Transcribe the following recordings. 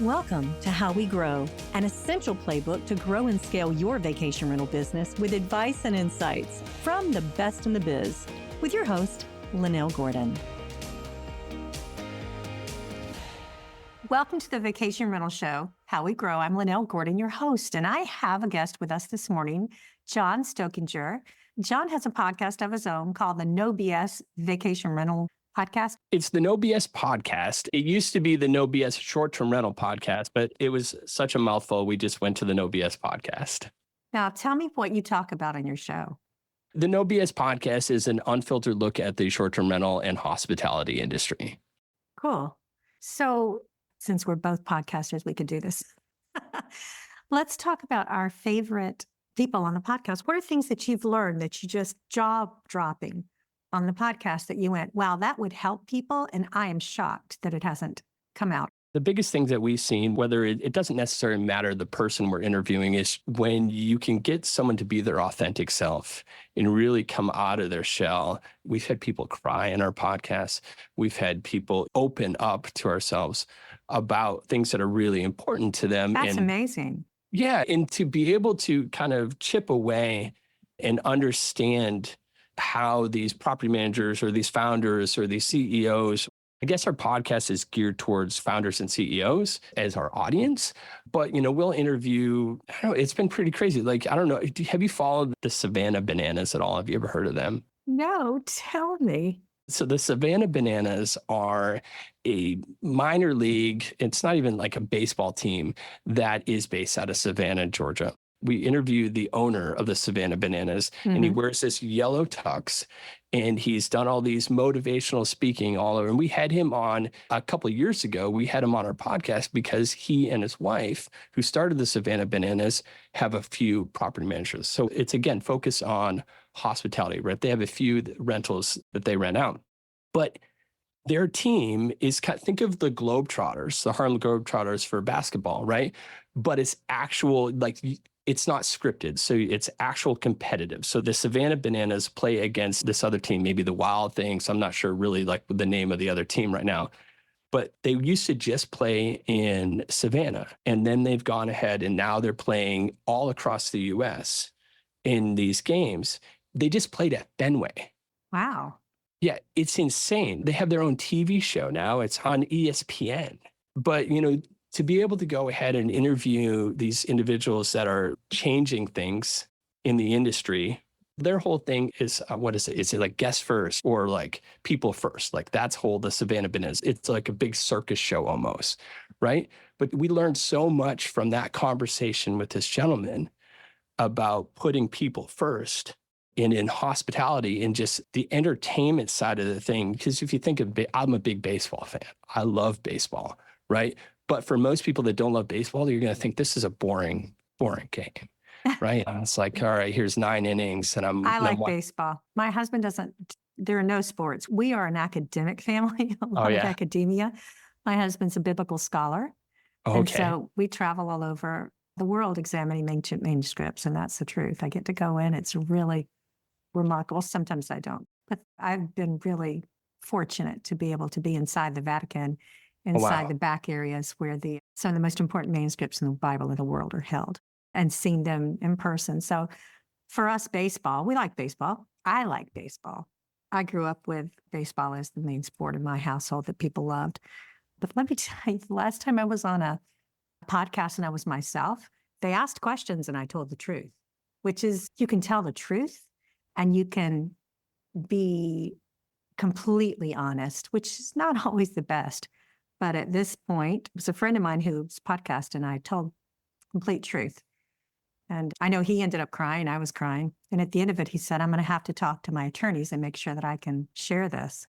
Welcome to How We Grow, an essential playbook to grow and scale your vacation rental business with advice and insights from the best in the biz, with your host, Lynell Gordon. Welcome to the Vacation Rental Show, How We Grow. I'm Lynell Gordon, your host, and I have a guest with us this morning, John Stokinger. John has a podcast of his own called the No BS Vacation Rental Podcast. It's the No BS podcast. It used to be the No BS short-term rental podcast, but it was such a mouthful. We just went to the No BS podcast. Now, tell me what you talk about on your show. The No BS podcast is an unfiltered look at the short-term rental and hospitality industry. Cool. So since we're both podcasters, we could do this. Let's talk about our favorite people on the podcast. What are things that you've learned that you just jaw-dropping on the podcast that you went, wow, that would help people, and I am shocked that it hasn't come out? The biggest things that we've seen, whether it doesn't necessarily matter the person we're interviewing, is when you can get someone to be their authentic self and really come out of their shell. We've had people cry in our podcast. We've had people open up to ourselves about things that are really important to them. That's amazing. Yeah. And to be able to kind of chip away and understand how these property managers or these founders or these CEOs, I guess our podcast is geared towards founders and CEOs as our audience, but, we'll interview, I don't know, it's been pretty crazy. Like, I don't know, have you followed the Savannah Bananas at all? Have you ever heard of them? No, tell me. So the Savannah Bananas are a minor league, it's not even like a baseball team that is based out of Savannah, Georgia. We interviewed the owner of the Savannah Bananas, and he wears this yellow tux, and he's done all these motivational speaking all over. And we had him on a couple of years ago. We had him on our podcast because he and his wife, who started the Savannah Bananas, have a few property managers. So it's, again, focused on hospitality, right? They have a few rentals that they rent out. But their team is, think of the Globetrotters, the Harlem Globetrotters for basketball, right? But it's actual, like, it's not scripted. So it's actual competitive. So the Savannah Bananas play against this other team, maybe the Wild Things. I'm not sure really like the name of the other team right now. But they used to just play in Savannah. And then they've gone ahead and now they're playing all across the US in these games. They just played at Fenway. Wow. Yeah, it's insane. They have their own TV show now. It's on ESPN. But, to be able to go ahead and interview these individuals that are changing things in the industry, their whole thing is, what is it? Is it like guest first or like people first? Like that's the Savannah Bananas. It's like a big circus show almost, right? But we learned so much from that conversation with this gentleman about putting people first and in hospitality and just the entertainment side of the thing. Because if you think of I'm a big baseball fan. I love baseball, right? But for most people that don't love baseball, you're going to think this is a boring game, right? It's like, all right, here's 9 innings. And I like baseball. My husband doesn't, there are no sports. We are an academic family, a lot of academia. My husband's a biblical scholar. Okay. And so we travel all over the world examining ancient manuscripts. And that's the truth. I get to go in. It's really remarkable. Sometimes I don't. But I've been really fortunate to be able to be inside the Vatican, inside the back areas where some of the most important manuscripts in the Bible of the world are held, and seen them in person. So for us, baseball, we like baseball. I like baseball. I grew up with baseball as the main sport in my household that people loved. But let me tell you, the last time I was on a podcast and I was myself, they asked questions and I told the truth, which is you can tell the truth and you can be completely honest, which is not always the best. But at this point, it was a friend of mine whose podcast and I told complete truth. And I know he ended up crying. I was crying. And at the end of it, he said, I'm going to have to talk to my attorneys and make sure that I can share this.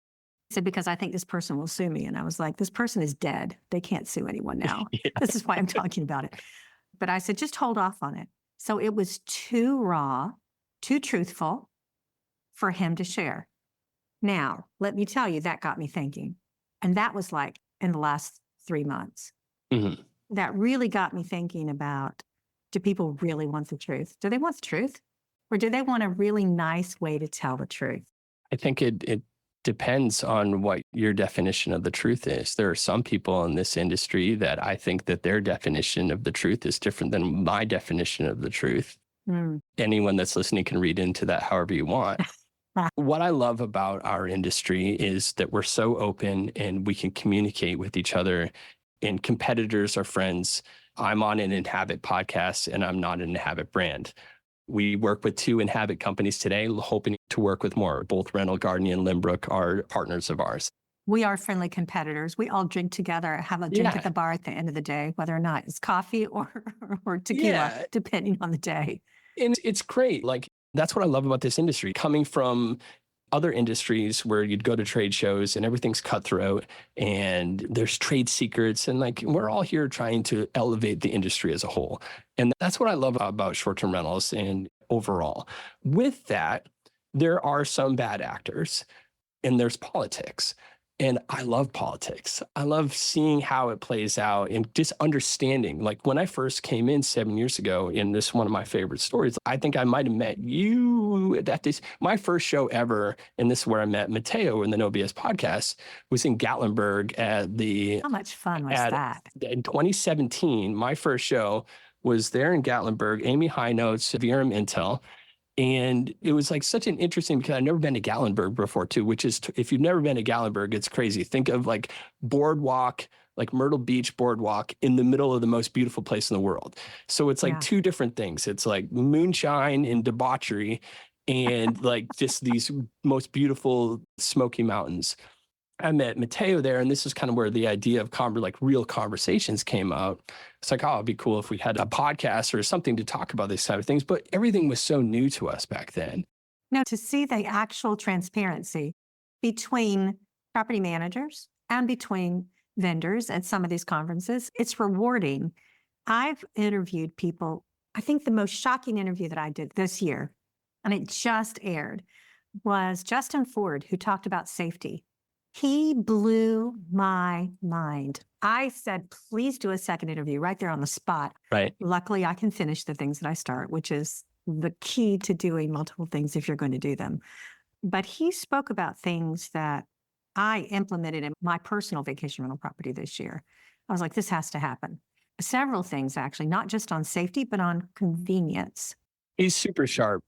He said, because I think this person will sue me. And I was like, this person is dead. They can't sue anyone now. This is why I'm talking about it. But I said, just hold off on it. So it was too raw, too truthful for him to share. Now, let me tell you, that got me thinking. And that was like in the last 3 months. That really got me thinking about, do people really want the truth? Do they want the truth? Or do they want a really nice way to tell the truth? I think it depends on what your definition of the truth is. There are some people in this industry that I think that their definition of the truth is different than my definition of the truth. Mm. Anyone that's listening can read into that however you want. What I love about our industry is that we're so open and we can communicate with each other, and competitors are friends. I'm on an Inhabit podcast and I'm not an Inhabit brand. We work with 2 Inhabit companies today, hoping to work with more. Both Lynell Gordon and Limbrook are partners of ours. We are friendly competitors. We all drink together, have a drink at the bar at the end of the day, whether or not it's coffee or tequila, depending on the day. And it's great. Like, that's what I love about this industry. Coming from other industries where you'd go to trade shows and everything's cutthroat and there's trade secrets, and like, we're all here trying to elevate the industry as a whole. And that's what I love about short-term rentals and overall. With that, there are some bad actors and there's politics. And I love politics. I love seeing how it plays out and just understanding. Like, when I first came in 7 years ago, and this is one of my favorite stories, I think I might have met you at this, my first show ever, and this is where I met Mateo in the No BS podcast, was in Gatlinburg at the... How much fun was that? In 2017, my first show was there in Gatlinburg, Amy High Notes, VRM Intel. And it was like such an interesting, because I've never been to Gatlinburg before too, which is, if you've never been to Gatlinburg, it's crazy. Think of like boardwalk, like Myrtle Beach boardwalk in the middle of the most beautiful place in the world. So it's like 2 different things. It's like moonshine and debauchery and like just these most beautiful smoky mountains. I met Mateo there, and this is kind of where the idea of like real conversations came out. It's like, oh, it'd be cool if we had a podcast or something to talk about these type of things. But everything was so new to us back then. Now, to see the actual transparency between property managers and between vendors at some of these conferences, it's rewarding. I've interviewed people. I think the most shocking interview that I did this year, and it just aired, was Justin Ford, who talked about safety. He blew my mind. I said, please do a second interview right there on the spot. Right. Luckily, I can finish the things that I start, which is the key to doing multiple things if you're going to do them. But he spoke about things that I implemented in my personal vacation rental property this year. I was like, this has to happen. Several things, actually, not just on safety, but on convenience. He's super sharp.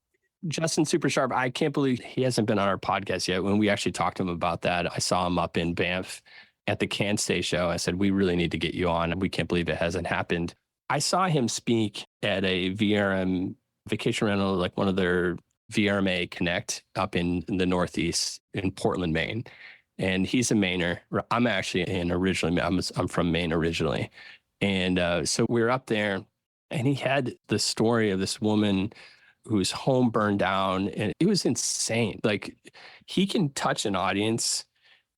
Justin's super sharp. I can't believe he hasn't been on our podcast yet. When we actually talked to him about that, I saw him up in Banff at the Can Stay show. I said, we really need to get you on. We can't believe it hasn't happened. I saw him speak at a VRM vacation rental, like one of their VRMA Connect up in the Northeast in Portland, Maine. And he's a Mainer. I'm actually I'm from Maine originally. And so we were up there, and he had the story of this woman whose home burned down, and it was insane. Like, he can touch an audience,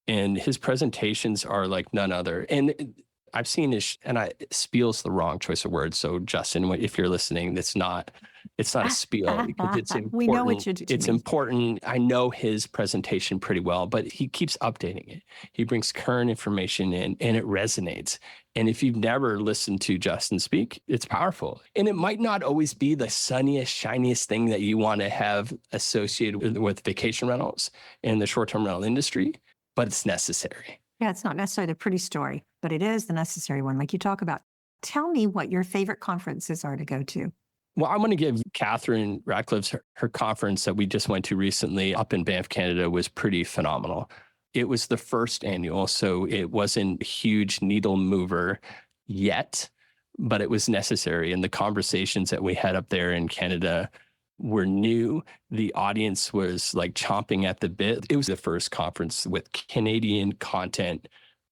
and his presentations are like none other. And I've seen his, and spiel's the wrong choice of words. So Justin, if you're listening, it's not a spiel, because it's important. We know what it's important. I know his presentation pretty well, but he keeps updating it. He brings current information in, and it resonates. And if you've never listened to Justin speak, it's powerful. And it might not always be the sunniest, shiniest thing that you want to have associated with vacation rentals and the short-term rental industry, but it's necessary. Yeah, it's not necessarily the pretty story, but it is the necessary one, like you talk about. Tell me what your favorite conferences are to go to. Well, I'm going to give Catherine Radcliffe's, her conference that we just went to recently up in Banff, Canada, was pretty phenomenal. It was the first annual, so it wasn't a huge needle mover yet, but it was necessary. And the conversations that we had up there in Canada were new. The audience was like chomping at the bit. It was the first conference with Canadian content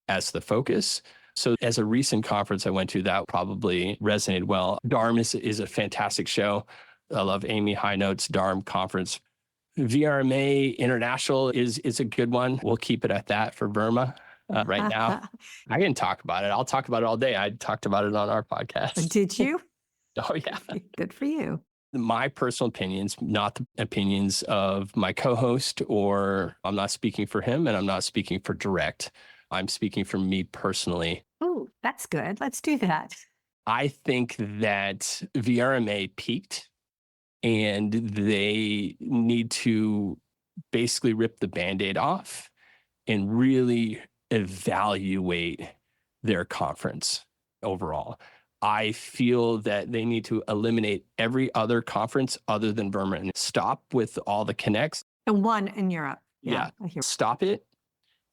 as the focus. So as a recent conference I went to, that probably resonated well. DARM is a fantastic show. I love Amy High Notes DARM conference. VRMA International is a good one. We'll keep it at that for Burma right now. I can talk about it. I'll talk about it all day. I talked about it on our podcast. Did you? Oh, yeah. Good for you. My personal opinions, not the opinions of my co-host, or I'm not speaking for him and I'm not speaking for Direct. I'm speaking for me personally. Oh, that's good. Let's do that. I think that VRMA peaked, and they need to basically rip the Band-Aid off and really evaluate their conference overall. I feel that they need to eliminate every other conference other than Verma and stop with all the connects. The one in Europe. Yeah. I hear. Stop it.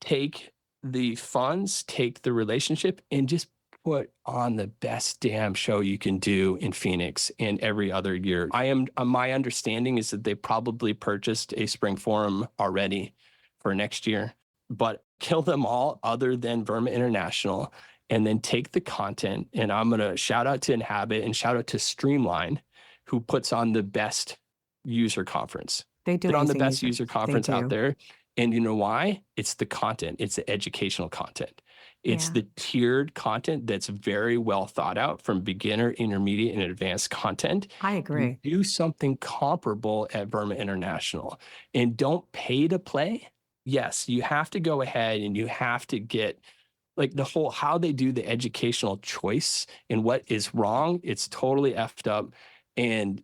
Take the funds, take the relationship, and just put on the best damn show you can do in Phoenix and every other year. My understanding is that they probably purchased a spring forum already for next year, but kill them all other than Verma International, and then take the content. And I'm going to shout out to Inhabit and shout out to Streamline, who puts on the best user conference. They do put on the amazing best user conference out there. And you know why? It's the content. It's the educational content. It's the tiered content that's very well thought out, from beginner, intermediate, and advanced content. I agree. Do something comparable at Verma International, and don't pay to play. Yes, you have to go ahead and you have to get like the whole, how they do the educational choice and what is wrong. It's totally effed up. And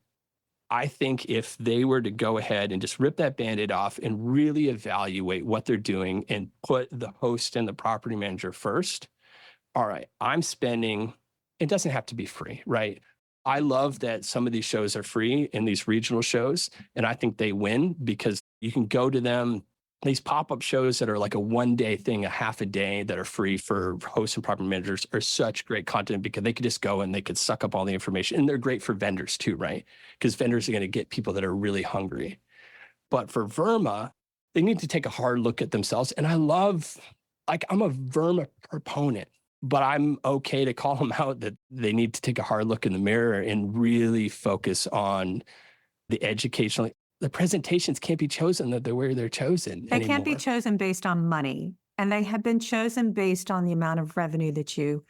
I think if they were to go ahead and just rip that Band-Aid off and really evaluate what they're doing and put the host and the property manager first, all right, I'm spending, it doesn't have to be free, right? I love that some of these shows are free in these regional shows, and I think they win because you can go to them. These pop-up shows that are like a one-day thing, a half a day, that are free for hosts and property managers are such great content because they could just go and they could suck up all the information. And they're great for vendors too, right? Because vendors are going to get people that are really hungry. But for Verma, they need to take a hard look at themselves. And I love, like, I'm a Verma proponent, but I'm okay to call them out that they need to take a hard look in the mirror and really focus on the educational. The presentations can't be chosen the way they're chosen They anymore. can't be chosen based on money. And they have been chosen based on the amount of revenue that you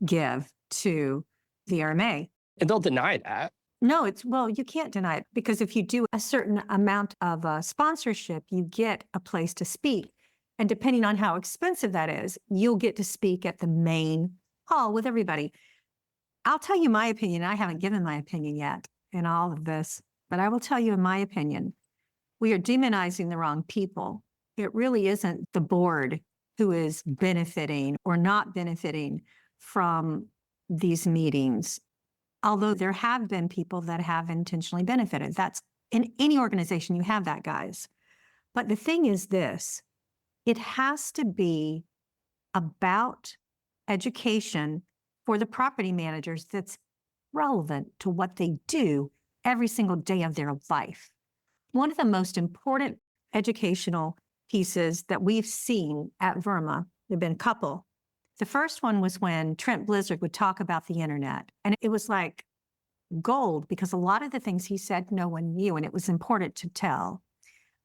give to the RMA. And they'll deny that. No, well, you can't deny it, because if you do a certain amount of sponsorship, you get a place to speak. And depending on how expensive that is, you'll get to speak at the main hall with everybody. I'll tell you my opinion. I haven't given my opinion yet in all of this. But I will tell you, in my opinion, we are demonizing the wrong people. It really isn't the board who is benefiting or not benefiting from these meetings. Although there have been people that have intentionally benefited. That's in any organization, you have that, guys. But the thing is this, it has to be about education for the property managers that's relevant to what they do every single day of their life. One of the most important educational pieces that we've seen at Verma, there have been a couple. The first one was when Trent Blizzard would talk about the internet. And it was like gold, because a lot of the things he said no one knew, and it was important to tell.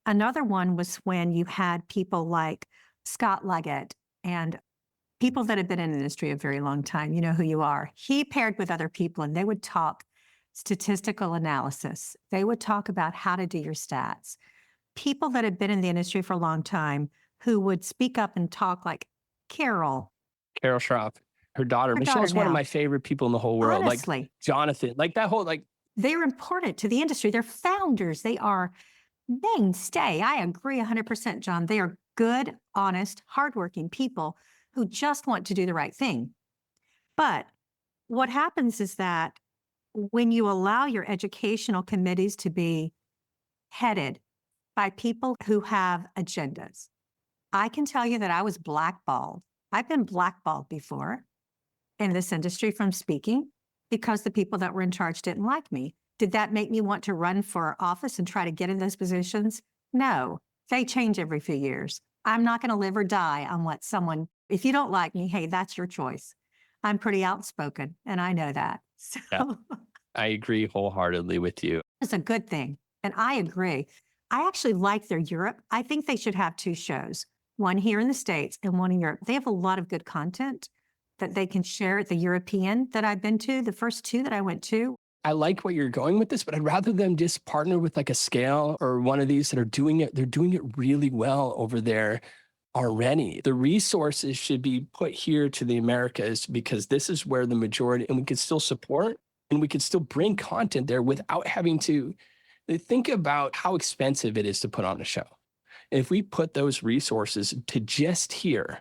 Another one was when you had people like Scott Leggett and people that have been in the industry a very long time. You know who you are. He paired with other people, and they would talk statistical analysis. They would talk about how to do your stats. People that had been in the industry for a long time who would speak up and talk, like Carol Schroff, her daughter. Michelle's one of my favorite people in the whole world. Honestly, like Jonathan, like that whole, like. They're important to the industry. They're founders. They are mainstay. I agree 100%, John. They are good, honest, hardworking people who just want to do the right thing. But what happens is that when you allow your educational committees to be headed by people who have agendas, I can tell you that I was blackballed. I've been blackballed before in this industry from speaking because the people that were in charge didn't like me. Did that make me want to run for office and try to get in those positions? No, they change every few years. I'm not going to live or die on what someone, if you don't like me, hey, that's your choice. I'm pretty outspoken, and I know that. So yeah, I agree wholeheartedly with you. It's a good thing. And I agree. I actually like their Europe. I think they should have two shows, one here in the States and one in Europe. They have a lot of good content that they can share at the European that I've been to, the first two that I went to. I like what you're going with this, but I'd rather them just partner with like a Scale or one of these that are doing it. They're doing it really well over there already. The resources should be put here to the Americas because this is where the majority, and we could still support and we could still bring content there without having to think about how expensive it is to put on a show. If we put those resources to just here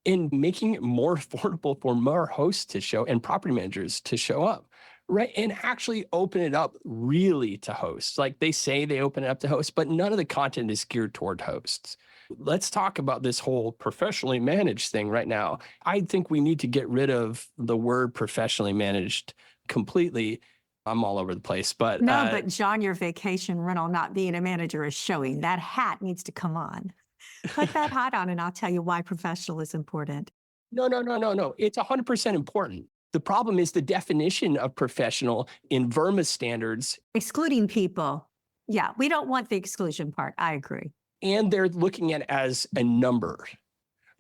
in making it more affordable for more hosts to show and property managers to show up, right? And actually open it up really to hosts. Like they say they open it up to hosts, but none of the content is geared toward hosts. Let's talk about this whole professionally managed thing right now. I think we need to get rid of the word professionally managed completely. I'm all over the place, but no, but John, your vacation rental not being a manager is showing. That hat needs to come on. Put that hat on and I'll tell you why professional is important. No. It's 100% important. The problem is the definition of professional in VRMA standards. Excluding people. Yeah, we don't want the exclusion part. I agree. And they're looking at it as a number.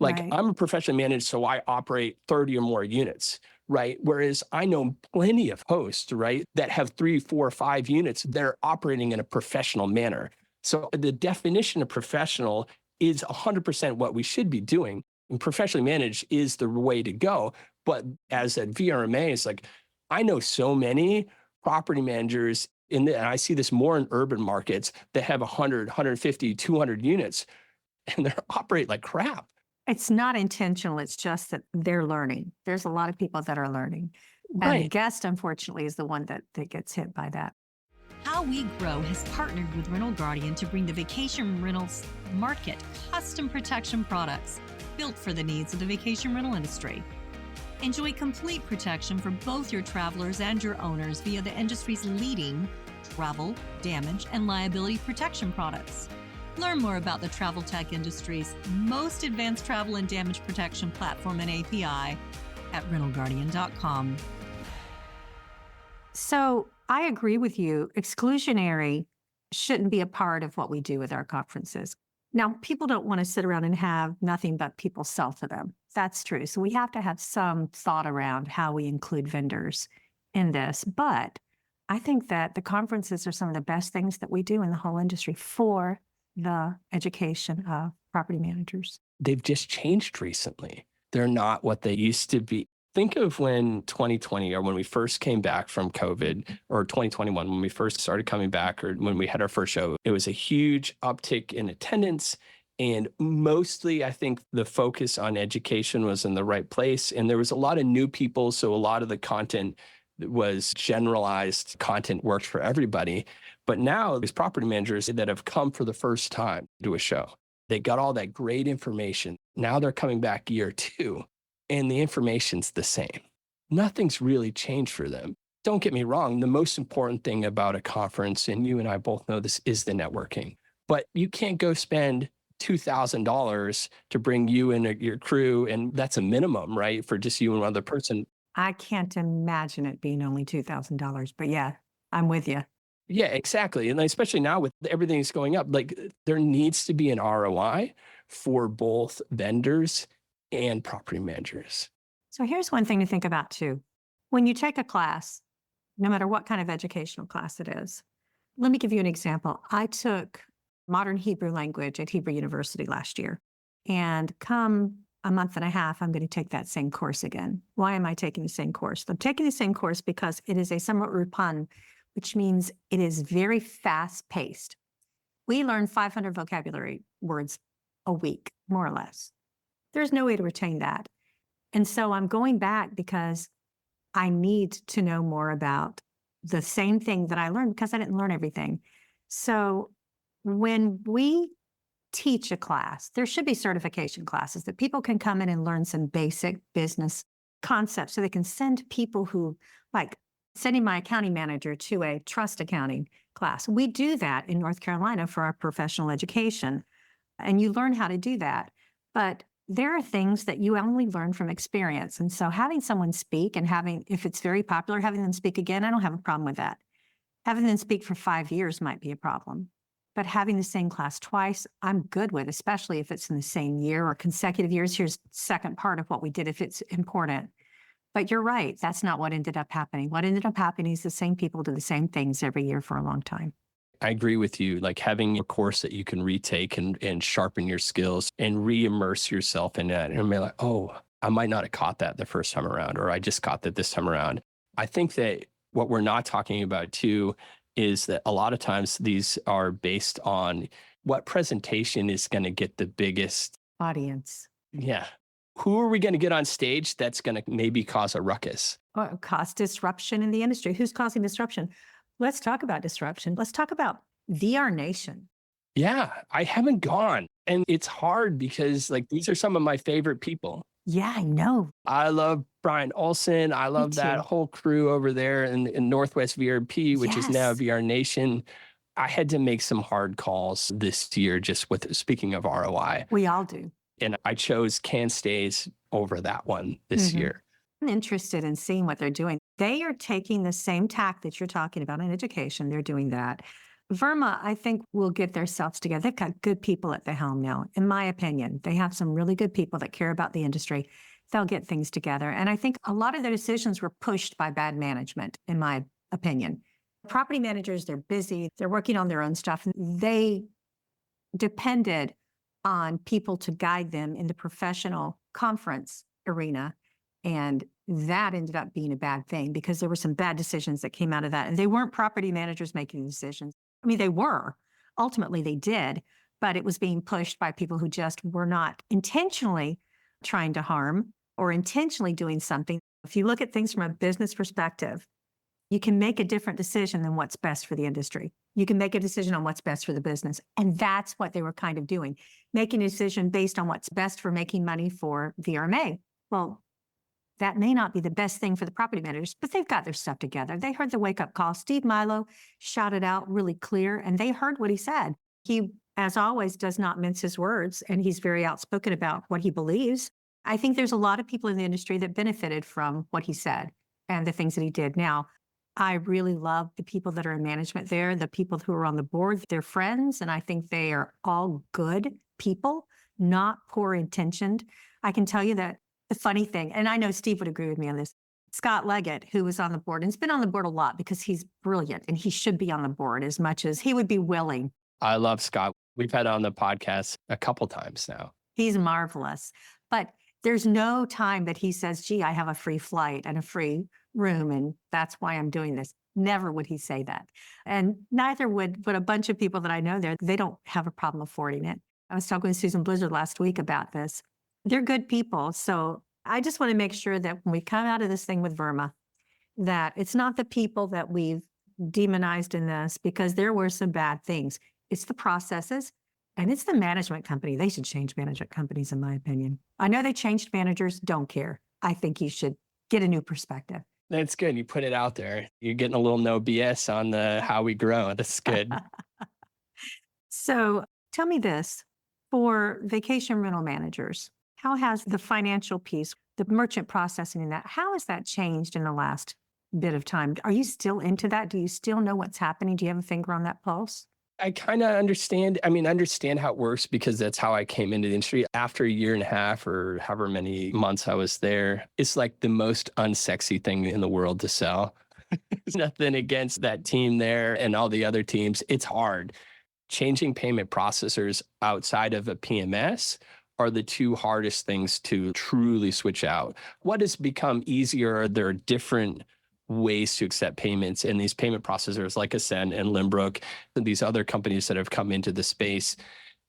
Like Right. I'm a professionally managed, so I operate 30 or more units, right? Whereas I know plenty of hosts, right, that have 3, 4, 5 units. They're operating in a professional manner. So the definition of professional is 100% what we should be doing. And professionally managed is the way to go. But as a VRMA, it's like, I know so many property managers and I see this more in urban markets that have 100, 150, 200 units, and they operate like crap. It's not intentional. It's just that they're learning. There's a lot of people that are learning. And the Right. guest, unfortunately, is the one that gets hit by that. How We Grow has partnered with Lynell Gordon to bring the vacation rentals market custom protection products built for the needs of the vacation rental industry. Enjoy complete protection for both your travelers and your owners via the industry's leading travel, damage, and liability protection products. Learn more about the travel tech industry's most advanced travel and damage protection platform and API at rentalguardian.com. So I agree with you. Exclusionary shouldn't be a part of what we do with our conferences. Now, people don't want to sit around and have nothing but people sell to them. That's true. So we have to have some thought around how we include vendors in this. But I think that the conferences are some of the best things that we do in the whole industry for the education of property managers. They've just changed recently. They're not what they used to be. Think of when 2020 or when we first came back from COVID, or 2021, when we first started coming back, or when we had our first show, it was a huge uptick in attendance. And mostly, I think the focus on education was in the right place. And there was a lot of new people. So a lot of the content was generalized content, worked for everybody. But now there's property managers that have come for the first time to a show. They got all that great information. Now they're coming back year 2. And the information's the same. Nothing's really changed for them. Don't get me wrong. The most important thing about a conference, and you and I both know this, is the networking. But you can't go spend $2,000 to bring you and your crew, and that's a minimum, right, for just you and one other person. I can't imagine it being only $2,000, but yeah, I'm with you. Yeah, exactly. And especially now with everything that's going up, like there needs to be an ROI for both vendors and property managers. So here's one thing to think about too. When you take a class, no matter what kind of educational class it is, let me give you an example. I took modern Hebrew language at Hebrew University last year, and come a month and a half, I'm going to take that same course again. Why am I taking the same course? I'm taking the same course because it is a somewhat rupan, which means it is very fast paced. We learn 500 vocabulary words a week, more or less. There's no way to retain that. And so I'm going back because I need to know more about the same thing that I learned because I didn't learn everything. So when we teach a class, there should be certification classes that people can come in and learn some basic business concepts so they can send people who, like sending my accounting manager to a trust accounting class. We do that in North Carolina for our professional education, and you learn how to do that. But there are things that you only learn from experience. And so having someone speak and if it's very popular, having them speak again, I don't have a problem with that. Having them speak for 5 years might be a problem. But having the same class twice, I'm good with, especially if it's in the same year or consecutive years. Here's the second part of what we did if it's important. But you're right, that's not what ended up happening. What ended up happening is the same people do the same things every year for a long time. I agree with you. Like having a course that you can retake and sharpen your skills and re-immerse yourself in that. And be like, oh, I might not have caught that the first time around, or I just caught that this time around. I think that what we're not talking about too is that a lot of times these are based on what presentation is going to get the biggest? Audience. Yeah. Who are we going to get on stage that's going to maybe cause a ruckus? Or cause disruption in the industry. Who's causing disruption? Let's talk about disruption. Let's talk about VR Nation. Yeah, I haven't gone. And it's hard because like these are some of my favorite people. Yeah, I know. I love Brian Olson. I love that too. whole crew over there in Northwest VRP, which is now Yes. VR Nation. I had to make some hard calls this year just with speaking of ROI. We all do. And I chose Can Stays over that one this Mhm. year. I'm interested in seeing what they're doing. They are taking the same tack that you're talking about in education. They're doing that. Verma, I think, will get themselves together. They've got good people at the helm now, in my opinion. They have some really good people that care about the industry. They'll get things together. And I think a lot of their decisions were pushed by bad management, in my opinion. Property managers, they're busy, they're working on their own stuff. They depended on people to guide them in the professional conference arena. And that ended up being a bad thing because there were some bad decisions that came out of that. And they weren't property managers making decisions. I mean, they were. Ultimately, they did, but it was being pushed by people who just were not intentionally trying to harm or intentionally doing something. If you look at things from a business perspective, you can make a different decision than what's best for the industry. You can make a decision on what's best for the business. And that's what they were kind of doing, making a decision based on what's best for making money for VRMA. Well, that may not be the best thing for the property managers, but they've got their stuff together. They heard the wake-up call. Steve Milo shouted out really clear, and they heard what he said. He, as always, does not mince his words, and he's very outspoken about what he believes. I think there's a lot of people in the industry that benefited from what he said and the things that he did. Now, I really love the people that are in management there, the people who are on the board, they're friends, and I think they are all good people, not poor intentioned. I can tell you that the funny thing, and I know Steve would agree with me on this, Scott Leggett, who was on the board, and has been on the board a lot because he's brilliant and he should be on the board as much as he would be willing. I love Scott. We've had on the podcast a couple times now. He's marvelous. But there's no time that he says, gee, I have a free flight and a free room, and that's why I'm doing this. Never would he say that. And neither would a bunch of people that I know there. They don't have a problem affording it. I was talking with Susan Blizzard last week about this. They're good people. So I just want to make sure that when we come out of this thing with Verma, that it's not the people that we've demonized in this, because there were some bad things. It's the processes and it's the management company. They should change management companies, in my opinion. I know they changed managers, don't care. I think you should get a new perspective. That's good. You put it out there. You're getting a little no BS on the how we grow. That's good. So tell me this, for vacation rental managers, how has the financial piece, the merchant processing in that, how has that changed in the last bit of time? Are you still into that? Do you still know what's happening? Do you have a finger on that pulse? I kind of understand how it works because that's how I came into the industry. After a year and a half or however many months I was there, it's like the most unsexy thing in the world to sell. There's nothing against that team there and all the other teams. It's hard. Changing payment processors outside of a PMS are the two hardest things to truly switch out. What has become easier, there are different ways to accept payments, and these payment processors like Ascend and Limbrook and these other companies that have come into the space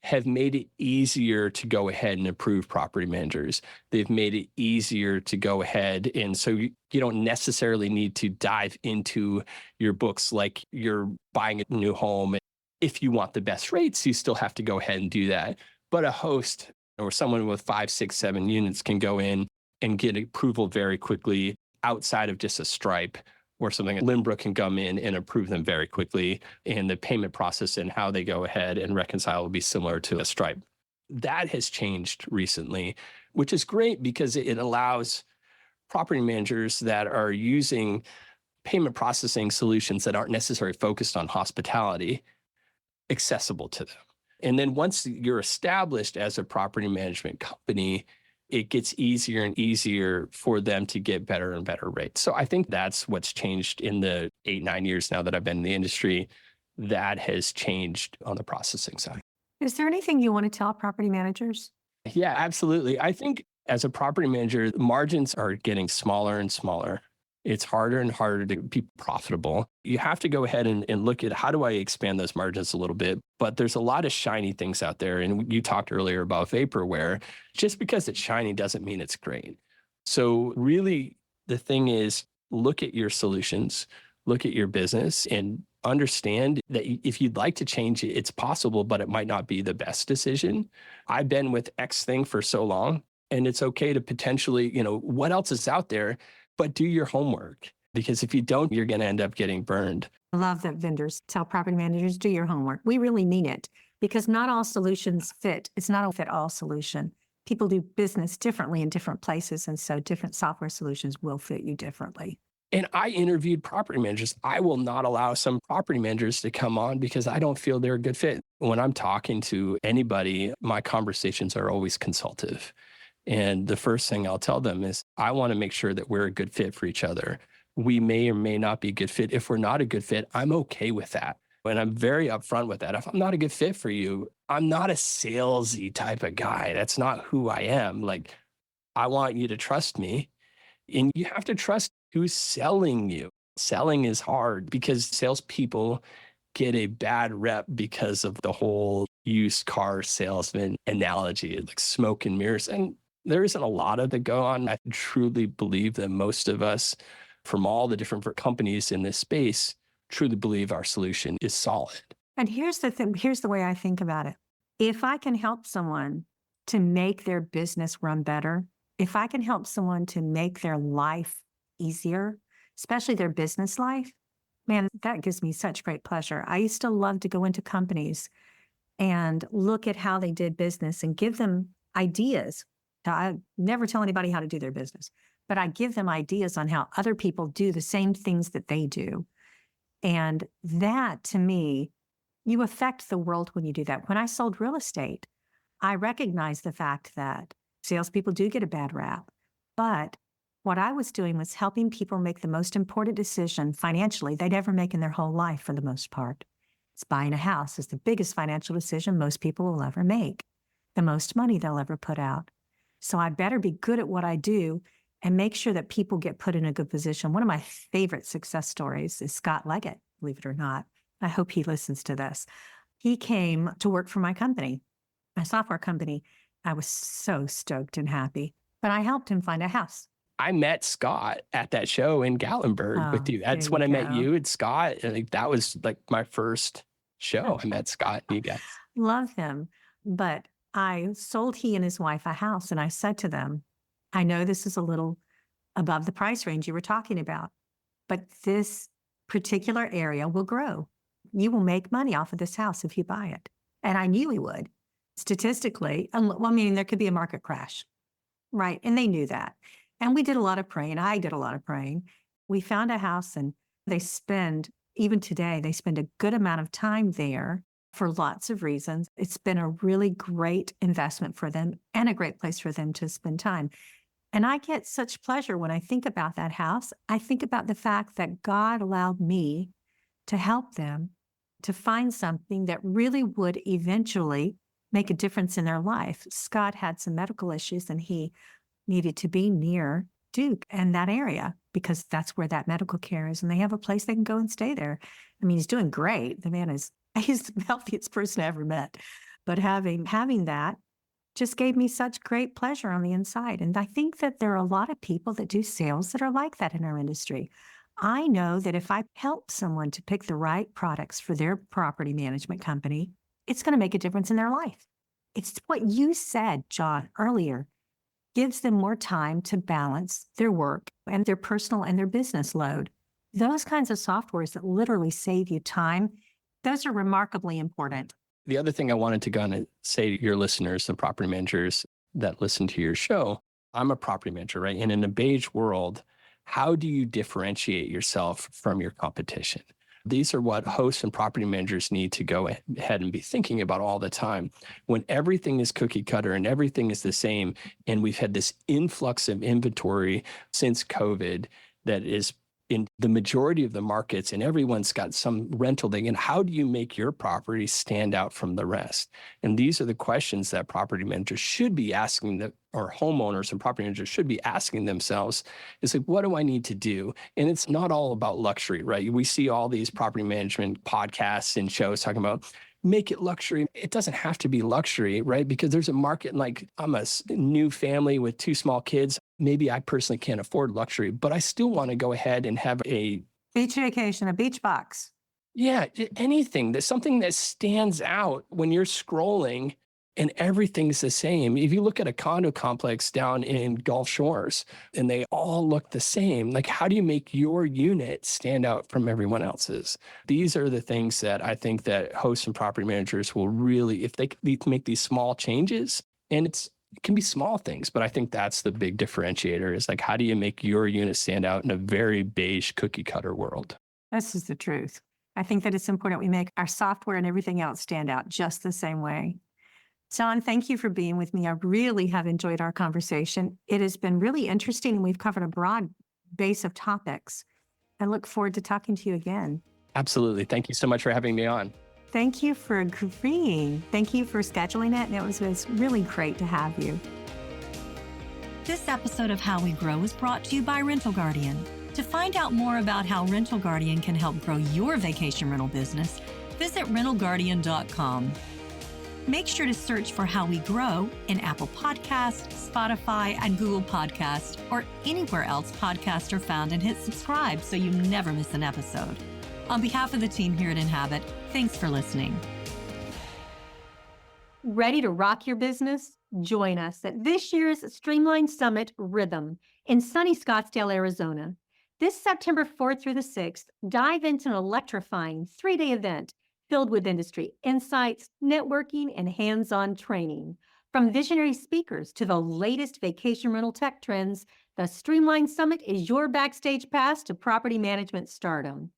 have made it easier to go ahead and approve property managers. They've made it easier to go ahead, and so you don't necessarily need to dive into your books like you're buying a new home. If you want the best rates, you still have to go ahead and do that. But a host or someone with 5, 6, 7 units can go in and get approval very quickly outside of just a Stripe or something. Limbrook can come in and approve them very quickly, and the payment process and how they go ahead and reconcile will be similar to a Stripe. That has changed recently, which is great because it allows property managers that are using payment processing solutions that aren't necessarily focused on hospitality accessible to them. And then once you're established as a property management company, it gets easier and easier for them to get better and better rates. So I think that's what's changed in the 8, 9 years now that I've been in the industry. That has changed on the processing side. Is there anything you want to tell property managers? Yeah, absolutely. I think as a property manager, margins are getting smaller and smaller. It's harder and harder to be profitable. You have to go ahead and look at how do I expand those margins a little bit. But there's a lot of shiny things out there. And you talked earlier about vaporware. Just because it's shiny doesn't mean it's great. So really, the thing is, look at your solutions, look at your business, and understand that if you'd like to change it, it's possible, but it might not be the best decision. I've been with X thing for so long, and it's okay to potentially, what else is out there, but do your homework. Because if you don't, you're going to end up getting burned. I love that vendors tell property managers, do your homework. We really mean it because not all solutions fit. It's not a fit-all solution. People do business differently in different places, and so different software solutions will fit you differently. And I interviewed property managers. I will not allow some property managers to come on because I don't feel they're a good fit. When I'm talking to anybody, my conversations are always consultative. And the first thing I'll tell them is, I want to make sure that we're a good fit for each other. We may or may not be a good fit. If we're not a good fit, I'm okay with that. And I'm very upfront with that. If I'm not a good fit for you, I'm not a salesy type of guy. That's not who I am. Like, I want you to trust me. And you have to trust who's selling you. Selling is hard because salespeople get a bad rep because of the whole used car salesman analogy, like smoke and mirrors. And there isn't a lot of that go on. I truly believe that most of us from all the different companies in this space truly believe our solution is solid. And here's the thing, here's the way I think about it. If I can help someone to make their business run better, if I can help someone to make their life easier, especially their business life, man, that gives me such great pleasure. I used to love to go into companies and look at how they did business and give them ideas. I never tell anybody how to do their business, but I give them ideas on how other people do the same things that they do. And that, to me, you affect the world when you do that. When I sold real estate, I recognized the fact that salespeople do get a bad rap, but what I was doing was helping people make the most important decision financially they'd ever make in their whole life for the most part. It's buying a house is the biggest financial decision most people will ever make, the most money they'll ever put out. So I better be good at what I do and make sure that people get put in a good position. One of my favorite success stories is Scott Leggett, believe it or not. I hope he listens to this. He came to work for my company, my software company. I was so stoked and happy, but I helped him find a house. I met Scott at that show in Gatlinburg with you. That's when I met you and Scott. And that was like my first show. I met Scott and you guys. Love him. But I sold he and his wife a house, and I said to them, I know this is a little above the price range you were talking about, but this particular area will grow. You will make money off of this house if you buy it. And I knew he would. Statistically, meaning there could be a market crash, right? And they knew that. And we did a lot of praying. I did a lot of praying. We found a house, and even today, they spend a good amount of time there for lots of reasons. It's been a really great investment for them and a great place for them to spend time. And I get such pleasure when I think about that house. I think about the fact that God allowed me to help them to find something that really would eventually make a difference in their life. Scott had some medical issues, and he needed to be near Duke and that area because that's where that medical care is. And they have a place they can go and stay there. I mean, he's doing great. The man he's the healthiest person I ever met. But having that just gave me such great pleasure on the inside. And I think that there are a lot of people that do sales that are like that in our industry. I know that if I help someone to pick the right products for their property management company, it's going to make a difference in their life. It's what you said, John, earlier. Gives them more time to balance their work and their personal and their business load. Those kinds of softwares that literally save you time, those are remarkably important. The other thing I wanted to go on and say to your listeners, the property managers that listen to your show, I'm a property manager, right? And in a beige world, how do you differentiate yourself from your competition? These are what hosts and property managers need to go ahead and be thinking about all the time. When everything is cookie cutter and everything is the same, and we've had this influx of inventory since COVID that is in the majority of the markets, and everyone's got some rental thing. And how do you make your property stand out from the rest? And these are the questions that property managers should be asking, or homeowners and property managers should be asking themselves. It's like, what do I need to do? And it's not all about luxury, right? We see all these property management podcasts and shows talking about make it luxury. It doesn't have to be luxury, right? Because there's a market, like I'm a new family with 2 small kids. Maybe I personally can't afford luxury, but I still want to go ahead and have a Beach vacation, a beach box. yeah, anything. There's something that stands out when you're scrolling and everything's the same. If you look at a condo complex down in Gulf Shores and they all look the same, like how do you make your unit stand out from everyone else's? These are the things that I think that hosts and property managers will really, if they make these small changes, and it can be small things, but I think that's the big differentiator is like, how do you make your unit stand out in a very beige cookie cutter world? This is the truth. I think that it's important we make our software and everything else stand out just the same way. John, thank you for being with me. I really have enjoyed our conversation. It has been really interesting, and we've covered a broad base of topics. I look forward to talking to you again. Absolutely. Thank you so much for having me on. Thank you for agreeing. Thank you for scheduling it, and it was really great to have you. This episode of How We Grow is brought to you by Rental Guardian. To find out more about how Rental Guardian can help grow your vacation rental business, visit rentalguardian.com. Make sure to search for How We Grow in Apple Podcasts, Spotify, and Google Podcasts, or anywhere else podcasts are found, and hit subscribe so you never miss an episode. On behalf of the team here at Inhabit, thanks for listening. Ready to rock your business? Join us at this year's Streamline Summit Rhythm in sunny Scottsdale, Arizona. This September 4th through the 6th, dive into an electrifying 3-day event filled with industry insights, networking, and hands-on training. From visionary speakers to the latest vacation rental tech trends, the Streamline Summit is your backstage pass to property management stardom.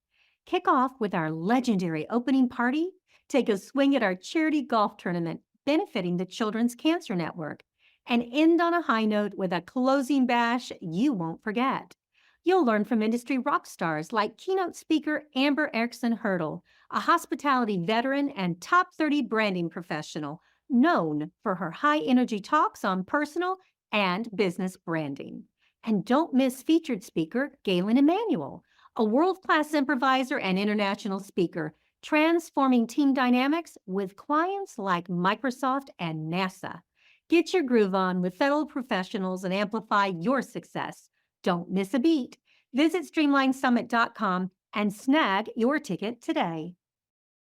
Kick off with our legendary opening party, take a swing at our charity golf tournament benefiting the Children's Cancer Network, and end on a high note with a closing bash you won't forget. You'll learn from industry rock stars like keynote speaker Amber Erickson Hurdle, a hospitality veteran and top 30 branding professional known for her high-energy talks on personal and business branding. And don't miss featured speaker Galen Emanuel, a world-class improviser and international speaker, transforming team dynamics with clients like Microsoft and NASA. Get your groove on with fellow professionals and amplify your success. Don't miss a beat. Visit StreamlineSummit.com and snag your ticket today.